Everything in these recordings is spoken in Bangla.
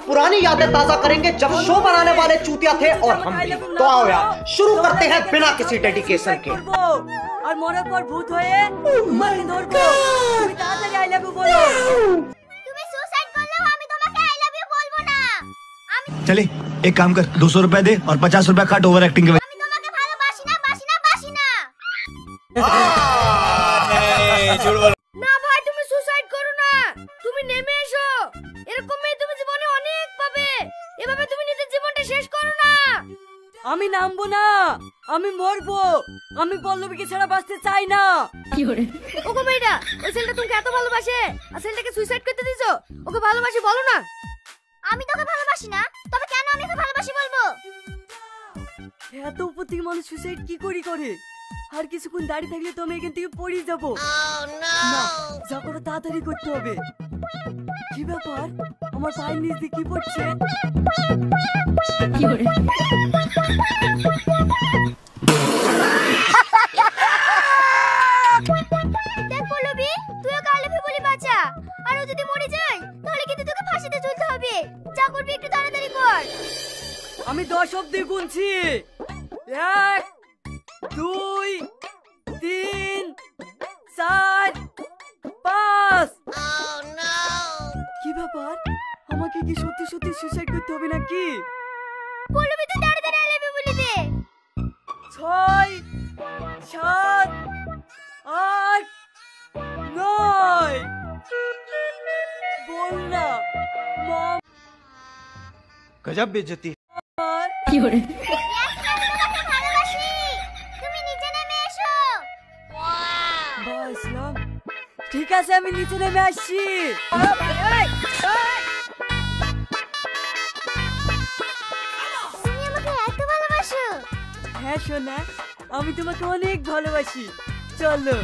पुरानी यादें ताजा करेंगे जब शो बनाने वाले चूतिया थे और हम भी। तो आओ यार शुरू करते हैं बिना किसी डेडिकेशन के। और मोरे पर भूत होए तुम्हें धरबो। তুমি তাড়াতাড়ি আই লাভ ইউ বলো। তুমি সুসাইড করলেও আমি তোমাকে আই লাভ ইউ বলবো না। আমি चले एक काम कर 200 रुपए दे और 50 रुपए काट ओवर एक्टिंग के। আমি তোমাকে ভালোবাসি না বাসি না বাসি না। না ভাই তুমি সুসাইড করো না। তুমি নেমে এসো। এরকম মেয়ে তুমি জীবনে অনেক পাবে। এভাবে তুমি নিজের জীবনটা শেষ করো না। আমি নামবো না, আমি মরবো। আমি পল্লবীকে ছাড়া বাঁচতে চাই না। কি করে ওগো মেয়েটা ওই ছেলেটা তোমাকে এত ভালোবাসে আর ছেলেটাকে সুইসাইড করতে দিছো? ওকে ভালোবাসি বলো না। আমি তোকে ভালোবাসি না, তবে কেন আমি ওকে ভালোবাসি বলবো? এত উপর থেকে মানুষ সুইসাইড কি করি করে? আর কিছুক্ষণ দাঁড়িয়ে থাকলে তো আমি এখান থেকে পড়ে যাবো। না যা করে তাড়াতাড়ি করতে হবে। কি ব্যাপার আমার পায়ের নিচ দিয়ে কি পড়ছে? কি করে দেখ পল্লবী তুই ওকে আই লাভ ইউ বলে বাঁচা। আর ও যদি মরে যায় তাহলে কিন্তু তোকে ফাঁসিতে ঝুলতে হবে। যা করবি একটু তাড়াতাড়ি কর। আমি 10 অবধি গুনছি। 1 2 3 4 5। কি ব্যাপার আমাকে কি সত্যি সত্যি সুইসাইড করতে হবে নাকি? পল্লবী তুই তাড়াতাড়ি আই লাভ ইউ বলে দে। 6 7 8 9 बोल ना मॉम। गजब बेइज्जती। কি করে আমি তোমাকে ভালোবাসি। তুমি নিচে নেমে এসো। বাসলাম ঠিক আছে আমি নিচে নেমে আসছি। তুমি আমাকে এত ভালোবাসো? হ্যাঁ সোনা আমি তোমাকে অনেক ভালোবাসি। চলো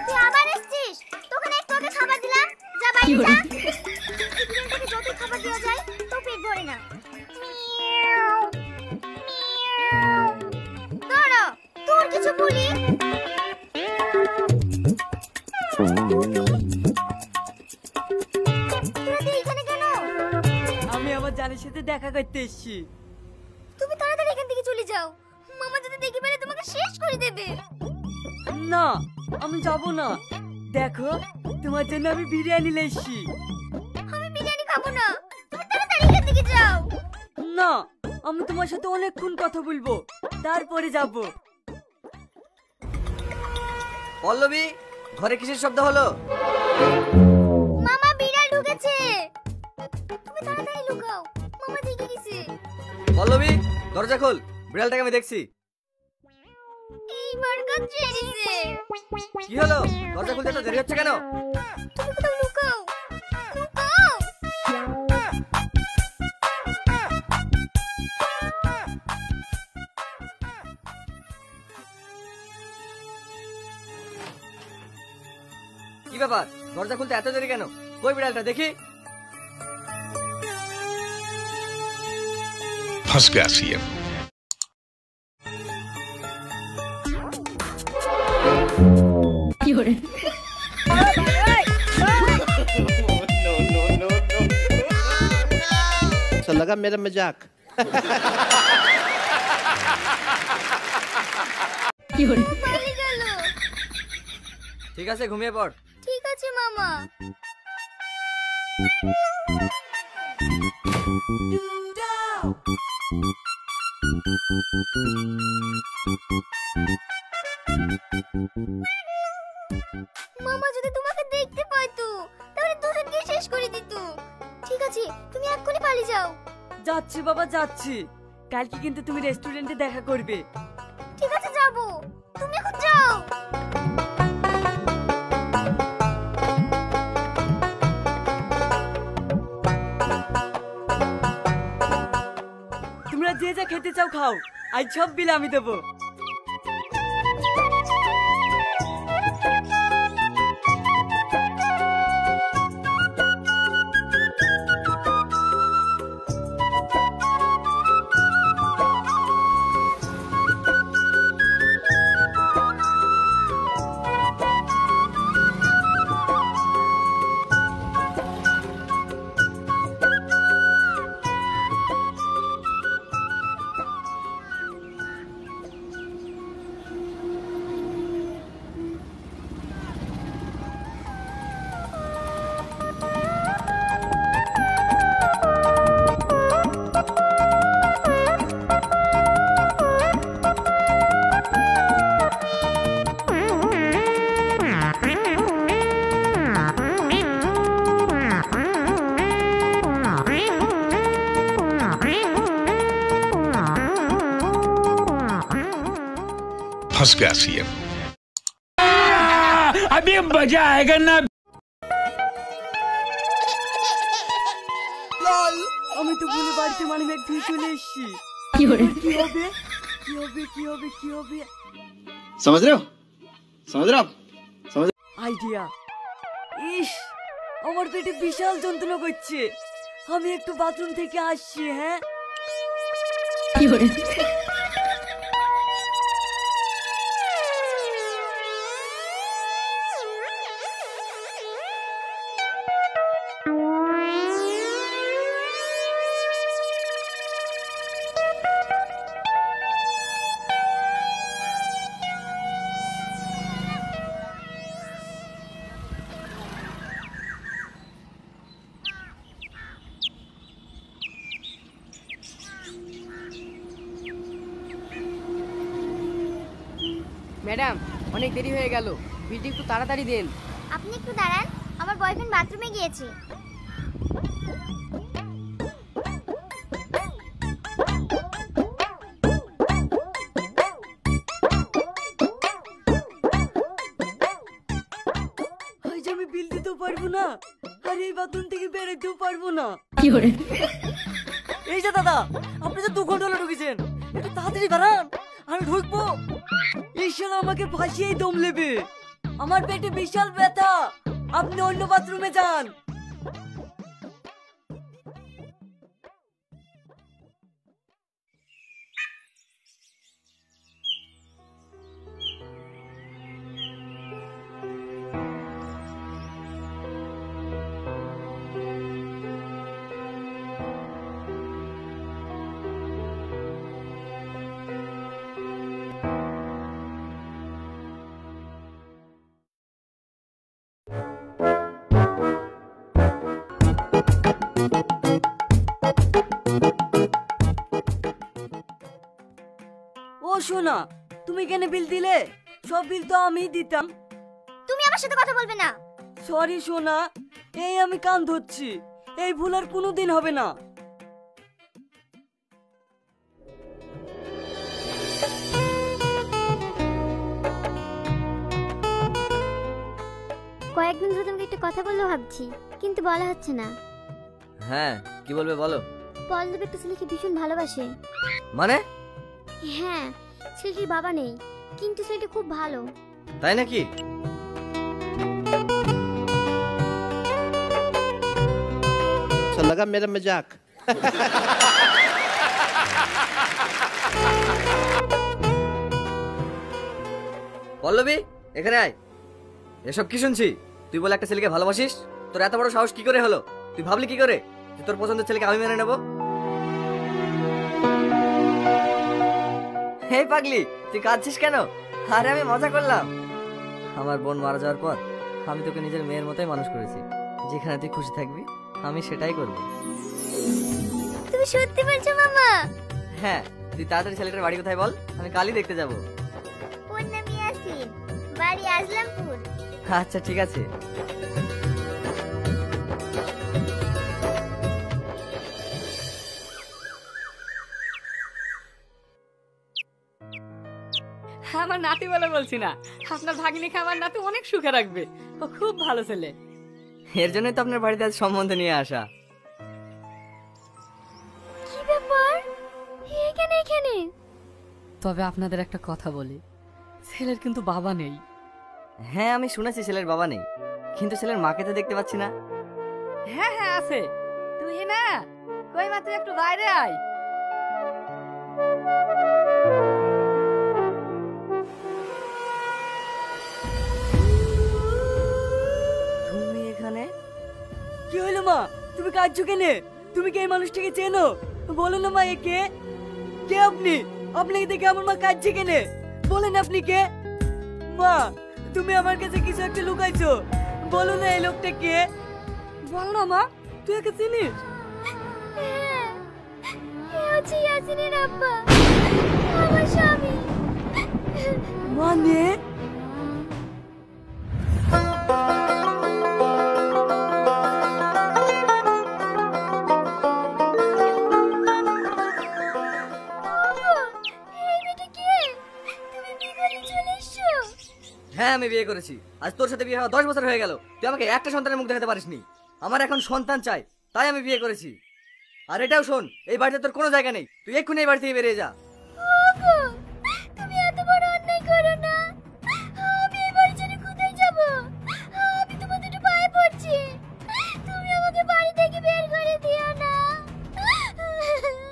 তুই আবার এসেছিস? তোকে না একটু আগে খাবার দিলাম। যা বাইরে যা। তোকে যত খাবার দেওয়া যায় তো পেট ভরে না। দাঁড়া তোর কিছু বলি। তোরা এখানে কেন? আমি আমার জানের সাথে দেখা করতে এসেছি। তুমি তাড়াতাড়ি এখান থেকে চলে যাও। মামা যদি দেখে ফেলে তোমাকে শেষ করে দেবে। না আমি যাব না। দেখো তোমার জন্য আমি বিরিয়ানি লেছি। আমি বিরিয়ানি খাবো না। তুমি তাড়াতাড়ি এখান থেকে যাও। না আমি তোমার সাথে অনেকক্ষণ কথা বলবো তারপরে যাব। পল্লবী ঘরে কিসের শব্দ হলো? মামা বিড়াল ঢুকেছে। তুমি তাড়াতাড়ি লুকাও। মামা দেখে গেছে। পল্লবী দরজা খোল, বিড়ালটাকে আমি দেখছি। এইবার কাজ ছেড়েছে। কি হলো? দরজা খুলতে তো দেরি হচ্ছে কেন? তুমি কোথাও লুকাও। লুকাও। কি ব্যাপার দরজা খুলতে এত দেরি কেন? কই বিড়ালটা দেখি। फंस गया सीएम। কি করে अच्छा लगा मेरा मजाक। কি করে পালিয়ে গেল। ঠিক আছে ঘুমিয়ে পড়। ঠিক আছে মামা। মামা যদি তোমাকে দেখতে পাইতো তাহলে দুজনকে শেষ করে দিত। ঠিক আছে তুমি এক্ষুনি পালিয়ে যাও। যাচ্ছি বাবা যাচ্ছি। কালকে কিন্তু তুমি রেস্টুরেন্টে দেখা করবে। ঠিক আছে যাব। তুমি এখন যাও। তোমরা যে যা খেতে চাও খাও। আজ সব বিল আমি দেবো। फंस गया सीएम। अभी मजा आएगा ना। আমি তো ভুলে বাড়িতে মানে ব্যাগ ধুয়ে চলে এসেছি। কি হবে কি হবে কি হবে কি হবে? समझ रहे हो आप समझ আইডিয়া। ইস, আমার পেটে বিশাল যন্ত্রণা করছে, আমি একটু বাথরুম থেকে আসছি। হ্যাঁ, কি করে? ম্যাডাম, অনেক দেরি হয়ে গেল, বিলটি একটু তাড়াতাড়ি দেন। আপনি একটু দাঁড়ান, আমার বয়ফ্রেন্ড বাথরুমে গিয়েছে। আজ আমি বিল দিতেও পারবো না, আর এই বাথরুম থেকে বেরোতেও পারবো না। কি করে? এই যে দাদা, আপনি যে 2 ঘন্টা হলো ঢুকেছেন, একটু তাড়াতাড়ি দাঁড়ান, আমি ঢুকবো। ঈশ্বর আমাকে ফাঁসিয়েই দম নেবে, আমার পেটে বিশাল ব্যথা, আপনি অন্য বাথরুমে যান। ও সোনা, তুমি কেন বিল দিলে? সব বিল তো আমিই দিতাম। তুমি আমার সাথে কথা বলবে না। সরি সোনা, এই আমি কান ধরছি, এই ভুল আর কোনোদিন হবে না। কয়েকদিন ধরে তোমাকে একটা কথা বলবো ভাবছি, কিন্তু বলা হচ্ছে না। হ্যাঁ, কি বলবে বলো। পল্লব একটা ছেলেকে ভীষণ ভালোবাসে। মানে? হ্যাঁ, ছেলেটির বাবা নেই, কিন্তু ছেলেটা খুব ভালো। তাই নাকি? अच्छा लगा मेरा मजाक। পল্লবী, এখানে আয়। এসব কি শুনছি? তুই বলে একটা ছেলেকে ভালোবাসিস? তোর এত বড় সাহস কি করে হলো? তুই ভাবলি কি করে যে তোর পছন্দের ছেলেকে আমি মেনে নেব? হে পাগলি, তুই কাঁদছিস কেন? আরে আমি মজা করলাম। আমার বোন মারা যাওয়ার পর আমি তোকে নিজের মেয়ের মতোই মানুষ করেছি, যেখানে তুই খুশি থাকবি আমি সেটাই করব। তুমি সত্যি বলছো মামা? হ্যাঁ, তুই তাড়াতাড়ি ছেলেটার বাড়ি কোথায় বল, আমি কালই দেখতে যাব। ওর নাম ইয়াসিন, বাড়ি আজলামপুর। আচ্ছা ঠিক আছে। আমার নাতি বলে বলছি না, আপনার ভাগ্নিকে আমার নাতি অনেক সুখে রাখবে, ও খুব ভালো ছেলে। এর জন্যই তো আপনার বাড়িতে আজ সম্বন্ধ নিয়ে আসা। কি ব্যাপার, এখানে? তবে আপনাদের একটা কথা বলি, ছেলের কিন্তু বাবা নেই। হ্যাঁ, আমি শুনেছি ছেলের বাবা নেই, কিন্তু ছেলের মাকে তো দেখতে পাচ্ছি না। হ্যাঁ হ্যাঁ আছে, তুই না কই মা, তুই একটু বাইরে আয়। তুমি এখানে? কি হলো মা, তুমি কাঁদছো কেনে? তুমি কি এই মানুষটাকে চেনো? বলো না মা, এ কে? কে আপনি? আপনাকে দেখে আমার মা কাঁদছে কেনে? বলেন আপনি কে? মা, তুমি আমার কাছে কিছু একটা লুকাইছো, বলো না এই লোকটা কে? বল না মা, তুই একে চিনিস? হ্যাঁ, এ হচ্ছে ইয়াসিনের আব্বা, আমার স্বামী। মানে? এই মেয়েটা কে? তুমি কি করেছো? আমি বিয়ে করেছি। আজ তোর সাথে বিয়ে হওয়া 10 বছর হয়ে গেল, তুই আমাকে একটা সন্তানের মুখ দেখাতে পারিসনি। আমার এখন সন্তান চাই, তাই আমি বিয়ে করেছি। আর এটাও শোন, এই বাড়িতে তোর কোনো জায়গা নেই, তুই এক্ষুনি এই বাড়ি থেকে বেরিয়ে যা। তুমি এত বড় অন্যায় করো না। আমি এই বাড়ি ছেড়ে কোথায় যাব? আমি তোমার দুটো পায়ে পড়ছি, তুমি আমাকে বাড়ি থেকে বের করে দিও না।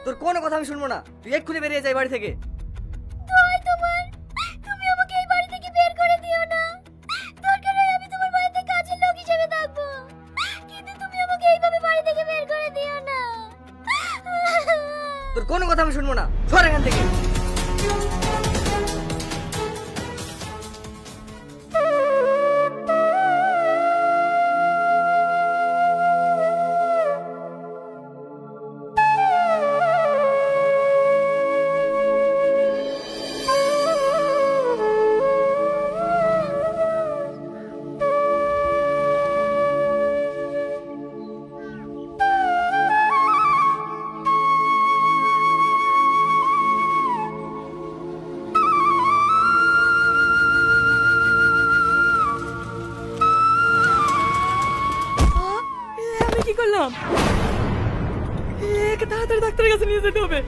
তোর কোনো কথা আমি শুনবো না, তুই এক্ষুনি বেরিয়ে যা এই বাড়ি থেকে। দোহাই তোমার, তুমি আমাকে এই বাড়ি থেকে বের করে দিও না। দরকার হয় আমি তোমার বাড়িতে কাজের লোক হিসেবে থাকবো, কিন্তু তুমি আমাকে এইভাবে বাড়ি থেকে বের করে দিও না। তোর কোনো কথা আমি শুনবো না, সর এখান থেকে। আমি কি করলাম? একে তাড়াতাড়ি ডাক্তারের কাছে নিয়ে যেতে হবে।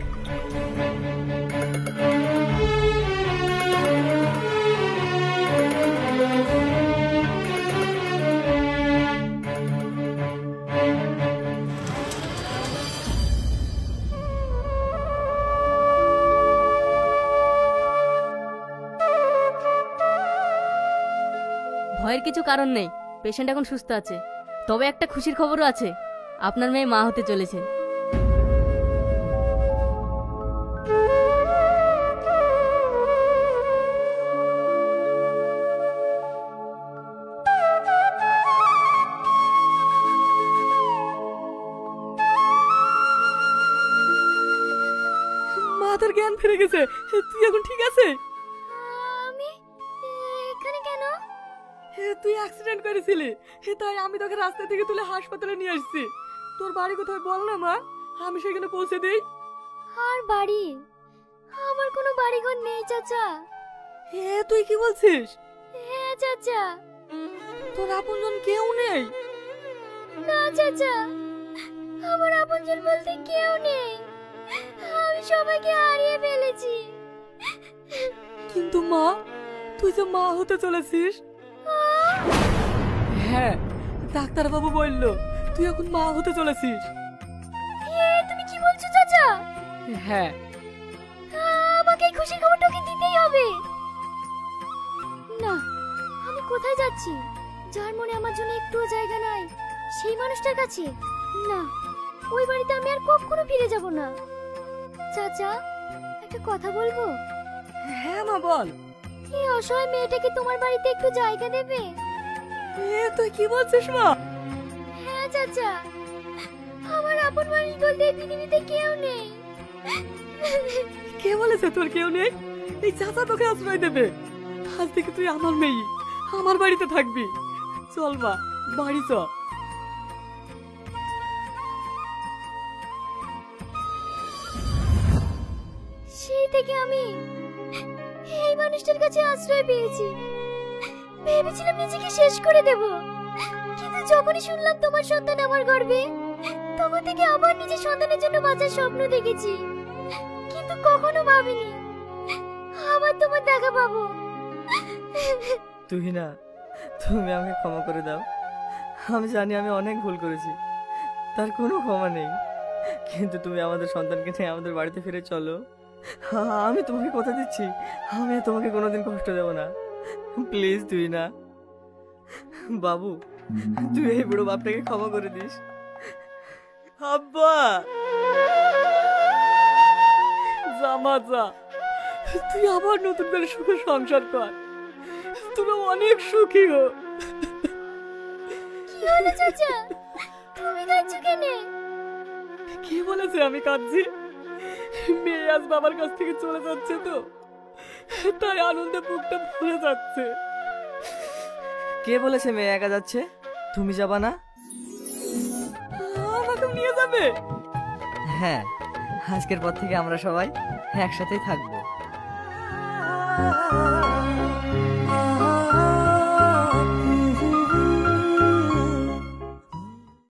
ভয়ের কিছু কারণ নেই, পেশেন্ট এখন সুস্থ আছে। তবে একটা খুশির খবরও আছে, আপনার মেয়ে মা হতে চলেছে। মা তোর জ্ঞান ফিরে গেছে, তুই এখন ঠিক আছে? আমি এখানে কেন? তুই অ্যাক্সিডেন্ট করেছিলি, তাই আমি তোকে রাস্তা থেকে তুলে হাসপাতালে নিয়ে আসছি। তোর বাড়ি কোথায় বল না মা, আমি সেখানে পৌঁছে দিই। আর বাড়ি? আমার কোনো বাড়িঘর নেই চাচা। তুই কি বলছিস? হ্যাঁ চাচা। তোর আপনজন কেউ নেই? না চাচা, আমার আপনজন বলতে কেউ নেই। আমি সবাইকে হারিয়ে ফেলেছি। কিন্তু মা, তুই যে মা হতে চলেছিস। হ্যাঁ, ডাক্তার বাবু বললো তুই এখন মা হতে চলেছিস। তুমি কি বলছো চাচা? হ্যাঁ। আমাকে এই খুশির খবরটা ওকে দিতেই হবে। না, আমি কোথায় যাচ্ছি? যার মনে আমার জন্য একটুও জায়গা নাই, সেই মানুষটার কাছে? না, ওই বাড়িতে আমি আর কখনো ফিরে যাব না। চাচা, একটা কথা বলবো? হ্যাঁ মা বল। এই অসহায় মেয়েটাকে তোমার বাড়িতে একটু জায়গা দেবে? তুই কি বলছিস মা? হ্যাঁ চাচা, আমার আপন মানুষ বলতে এই পৃথিবীতে কেউ নেই। কে বলেছে তোর কেউ নেই? এই চাচা তোকে আশ্রয় দেবে। আজ থেকে তুই আমার মেয়ে, আমার বাড়িতে থাকবি। চল মা, বাড়ি চল। সেই থেকে আমি এই মানুষটার কাছে আশ্রয় পেয়েছি। ভেবেছিলাম নিজেকে শেষ করে দেব, কিন্তু যখনই শুনলাম তোমার সন্তান আমার গর্ভে, তখন থেকে আবার নিজের সন্তানের জন্য বাঁচার স্বপ্ন দেখেছি। কিন্তু কখনো ভাবিনি আবার তোমার দেখা পাবো। তুই না, তুমি আমাকে ক্ষমা করে দাও। আমি জানি আমি অনেক ভুল করেছি, তার কোনো ক্ষমা নেই। কিন্তু তুমি আমাদের সন্তানকে নিয়ে আমাদের বাড়িতে ফিরে চলো। আমি তোমাকে কথা দিচ্ছি, আমি আর তোমাকে কোনোদিন কষ্ট দেব না। প্লিজ তুই না। বাবু, তুই এই বুড়ো বাপটাকে ক্ষমা করে দিস। আব্বা, জামা যা, তুই আবার নতুন করে সুখে সংসার কর, তুমি অনেক সুখী হো। কি হলো চাচা, তুমি কাঁদছো কেন? কি বলেছে আমি কাঁদছি? মেয়ে আজ বাবার কাছ থেকে চলে যাচ্ছে তো, তাই আনন্দে বুকটা ভরে যাচ্ছে। কে বলেছে মেয়ে একা যাচ্ছে? তুমি যাবা না? আমাকে নিয়ে যাবে? হ্যাঁ, আজকের পর থেকে আমরা সবাই একসাথেই থাকবো।